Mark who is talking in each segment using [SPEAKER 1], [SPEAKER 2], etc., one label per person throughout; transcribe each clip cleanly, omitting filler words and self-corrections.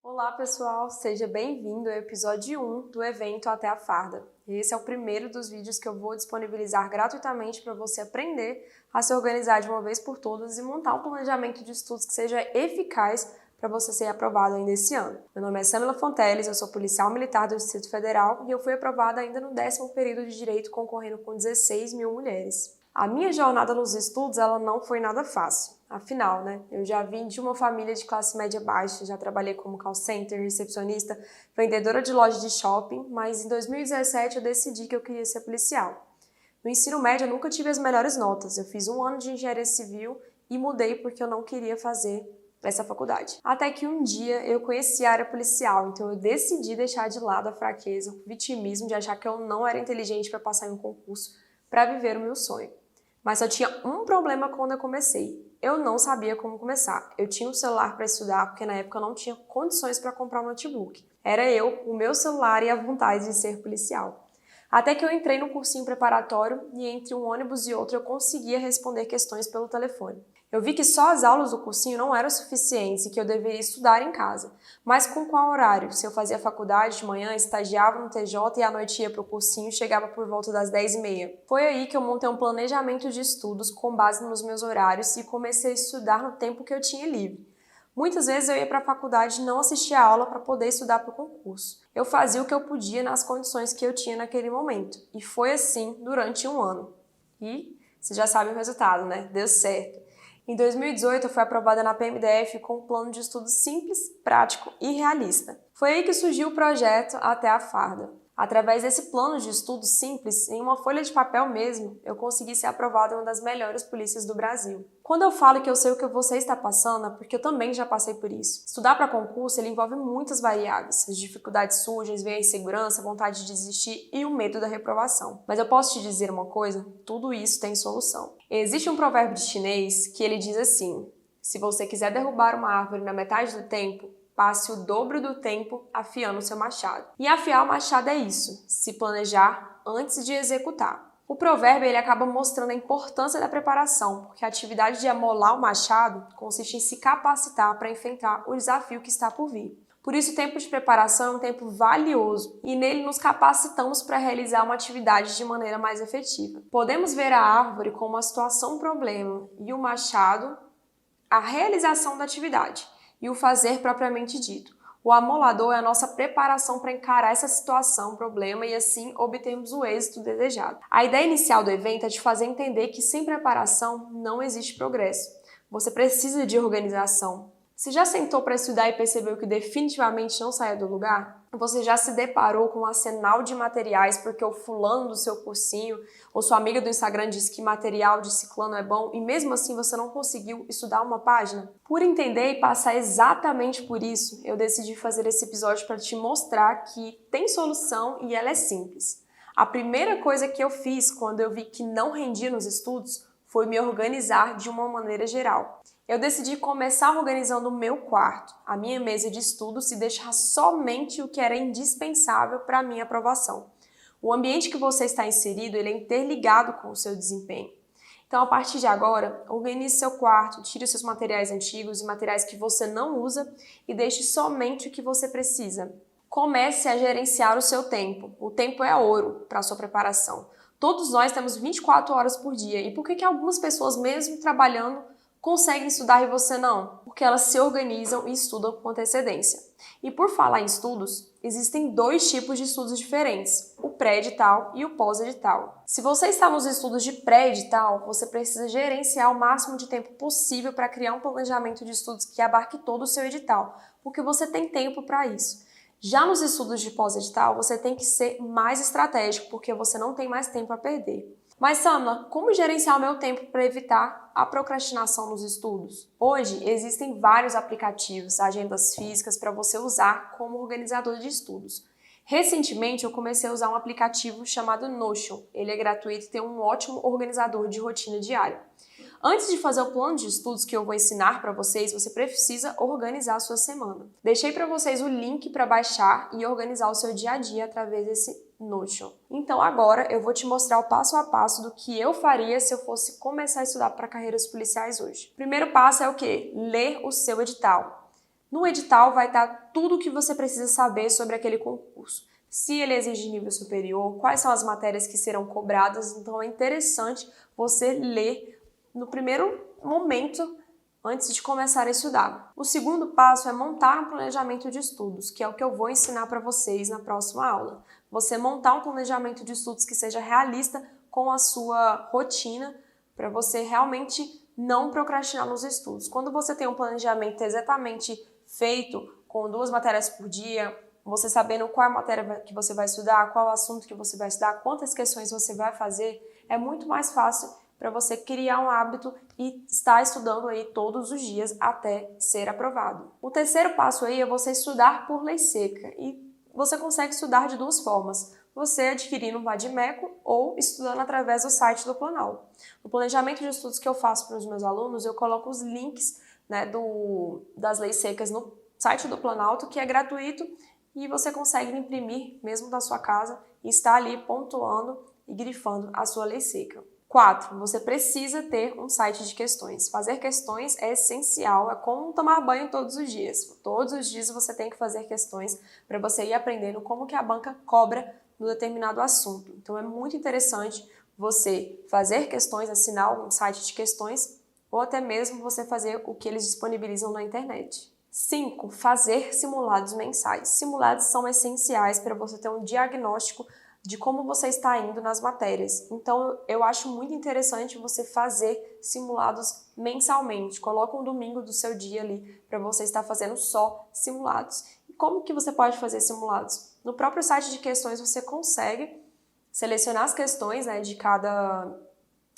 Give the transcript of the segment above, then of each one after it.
[SPEAKER 1] Olá pessoal, seja bem-vindo ao episódio 1 do evento Até a Farda. Esse é o primeiro dos vídeos que eu vou disponibilizar gratuitamente para você aprender a se organizar de uma vez por todas e montar um planejamento de estudos que seja eficaz para você ser aprovado ainda esse ano. Meu nome é Samila Fonteles, eu sou policial militar do Distrito Federal e eu fui aprovada ainda no 10º período de Direito, concorrendo com 16 mil mulheres. A minha jornada nos estudos, ela não foi nada fácil. Afinal, eu já vim de uma família de classe média baixa, já trabalhei como call center, recepcionista, vendedora de loja de shopping, mas em 2017 eu decidi que eu queria ser policial. No ensino médio eu nunca tive as melhores notas, eu fiz um ano de engenharia civil e mudei porque eu não queria fazer essa faculdade. Até que um dia eu conheci a área policial, então eu decidi deixar de lado a fraqueza, o vitimismo de achar que eu não era inteligente para passar em um concurso, para viver o meu sonho. Mas só tinha um problema quando eu comecei. Eu não sabia como começar. Eu tinha um celular para estudar, porque na época eu não tinha condições para comprar um notebook. Era eu, o meu celular e a vontade de ser policial. Até que eu entrei no cursinho preparatório e entre um ônibus e outro eu conseguia responder questões pelo telefone. Eu vi que só as aulas do cursinho não eram suficientes e que eu deveria estudar em casa. Mas com qual horário? Se eu fazia faculdade de manhã, estagiava no TJ e à noite ia para o cursinho e chegava por volta das 10h30. Foi aí que eu montei um planejamento de estudos com base nos meus horários e comecei a estudar no tempo que eu tinha livre. Muitas vezes eu ia para a faculdade e não assistia a aula para poder estudar para o concurso. Eu fazia o que eu podia nas condições que eu tinha naquele momento. E foi assim durante um ano. E você já sabe o resultado, né? Deu certo. Em 2018, eu fui aprovada na PMDF com um plano de estudo simples, prático e realista. Foi aí que surgiu o projeto Até a Farda. Através desse plano de estudo simples, em uma folha de papel mesmo, eu consegui ser aprovada em uma das melhores polícias do Brasil. Quando eu falo que eu sei o que você está passando, é porque eu também já passei por isso. Estudar para concurso, ele envolve muitas variáveis. As dificuldades surgem, vem a insegurança, a vontade de desistir e o medo da reprovação. Mas eu posso te dizer uma coisa? Tudo isso tem solução. Existe um provérbio chinês que ele diz assim: se você quiser derrubar uma árvore na metade do tempo, passe o dobro do tempo afiando o seu machado. E afiar o machado é isso, se planejar antes de executar. O provérbio ele acaba mostrando a importância da preparação, porque a atividade de amolar o machado consiste em se capacitar para enfrentar o desafio que está por vir. Por isso, o tempo de preparação é um tempo valioso e nele nos capacitamos para realizar uma atividade de maneira mais efetiva. Podemos ver a árvore como uma situação problema e o machado a realização da atividade e o fazer propriamente dito. O amolador é a nossa preparação para encarar essa situação, problema e assim obtermos o êxito desejado. A ideia inicial do evento é de fazer entender que sem preparação não existe progresso. Você precisa de organização. Você já sentou para estudar e percebeu que definitivamente não saia do lugar? Você já se deparou com um arsenal de materiais porque o fulano do seu cursinho ou sua amiga do Instagram disse que material de ciclano é bom e mesmo assim você não conseguiu estudar uma página? Por entender e passar exatamente por isso, eu decidi fazer esse episódio para te mostrar que tem solução e ela é simples. A primeira coisa que eu fiz quando eu vi que não rendia nos estudos foi me organizar de uma maneira geral. Eu decidi começar organizando o meu quarto, a minha mesa de estudos e deixar somente o que era indispensável para a minha aprovação. O ambiente que você está inserido ele é interligado com o seu desempenho. Então, a partir de agora, organize seu quarto, tire os seus materiais antigos e materiais que você não usa e deixe somente o que você precisa. Comece a gerenciar o seu tempo. O tempo é ouro para a sua preparação. Todos nós temos 24 horas por dia. E por que algumas pessoas, mesmo trabalhando, conseguem estudar e você não? Porque elas se organizam e estudam com antecedência. E por falar em estudos, existem dois tipos de estudos diferentes, o pré-edital e o pós-edital. Se você está nos estudos de pré-edital, você precisa gerenciar o máximo de tempo possível para criar um planejamento de estudos que abarque todo o seu edital, porque você tem tempo para isso. Já nos estudos de pós-edital, você tem que ser mais estratégico, porque você não tem mais tempo a perder. Mas, Samla, como gerenciar o meu tempo para evitar a procrastinação nos estudos? Hoje, existem vários aplicativos, agendas físicas para você usar como organizador de estudos. Recentemente, eu comecei a usar um aplicativo chamado Notion. Ele é gratuito e tem um ótimo organizador de rotina diária. Antes de fazer o plano de estudos que eu vou ensinar para vocês, você precisa organizar a sua semana. Deixei para vocês o link para baixar e organizar o seu dia a dia através desse Notion. Então agora eu vou te mostrar o passo a passo do que eu faria se eu fosse começar a estudar para carreiras policiais hoje. O primeiro passo é o quê? Ler o seu edital. No edital vai estar tudo o que você precisa saber sobre aquele concurso. Se ele exige nível superior, quais são as matérias que serão cobradas, então é interessante você ler no primeiro momento antes de começar a estudar. O segundo passo é montar um planejamento de estudos, que é o que eu vou ensinar para vocês na próxima aula. Você montar um planejamento de estudos que seja realista com a sua rotina, para você realmente não procrastinar nos estudos. Quando você tem um planejamento exatamente feito, com 2 matérias por dia, você sabendo qual matéria que você vai estudar, qual assunto que você vai estudar, quantas questões você vai fazer, é muito mais fácil para você criar um hábito e estar estudando aí todos os dias até ser aprovado. O terceiro passo aí é você estudar por lei seca, e você consegue estudar de 2 formas. Você adquirindo um Vadimeco ou estudando através do site do Planalto. No planejamento de estudos que eu faço para os meus alunos, eu coloco os links, né, das leis secas no site do Planalto, que é gratuito, e você consegue imprimir mesmo da sua casa e estar ali pontuando e grifando a sua lei seca. 4. Você precisa ter um site de questões. Fazer questões é essencial, é como tomar banho todos os dias. Todos os dias você tem que fazer questões para você ir aprendendo como que a banca cobra no determinado assunto. Então é muito interessante você fazer questões, assinar um site de questões, ou até mesmo você fazer o que eles disponibilizam na internet. 5. Fazer simulados mensais. Simulados são essenciais para você ter um diagnóstico de como você está indo nas matérias. Então, eu acho muito interessante você fazer simulados mensalmente. Coloca um domingo do seu dia ali para você estar fazendo só simulados. E como que você pode fazer simulados? No próprio site de questões você consegue selecionar as questões, né, de cada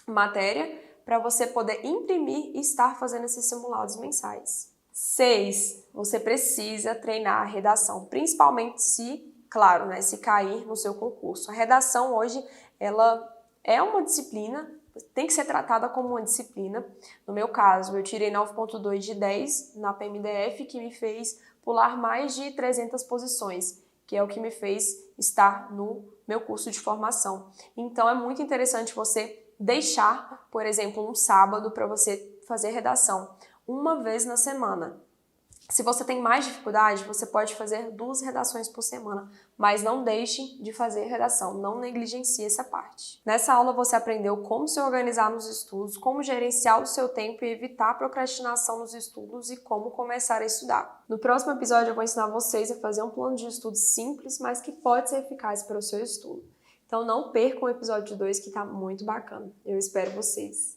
[SPEAKER 1] matéria para você poder imprimir e estar fazendo esses simulados mensais. 6. Você precisa treinar a redação, principalmente se, claro, né, se cair no seu concurso. A redação hoje, ela é uma disciplina, tem que ser tratada como uma disciplina. No meu caso, eu tirei 9.2 de 10 na PMDF, que me fez pular mais de 300 posições, que é o que me fez estar no meu curso de formação. Então, é muito interessante você deixar, por exemplo, um sábado para você fazer redação, uma vez na semana. Se você tem mais dificuldade, você pode fazer 2 redações por semana, mas não deixe de fazer redação, não negligencie essa parte. Nessa aula você aprendeu como se organizar nos estudos, como gerenciar o seu tempo e evitar a procrastinação nos estudos e como começar a estudar. No próximo episódio eu vou ensinar vocês a fazer um plano de estudos simples, mas que pode ser eficaz para o seu estudo. Então não percam o episódio 2 que está muito bacana. Eu espero vocês.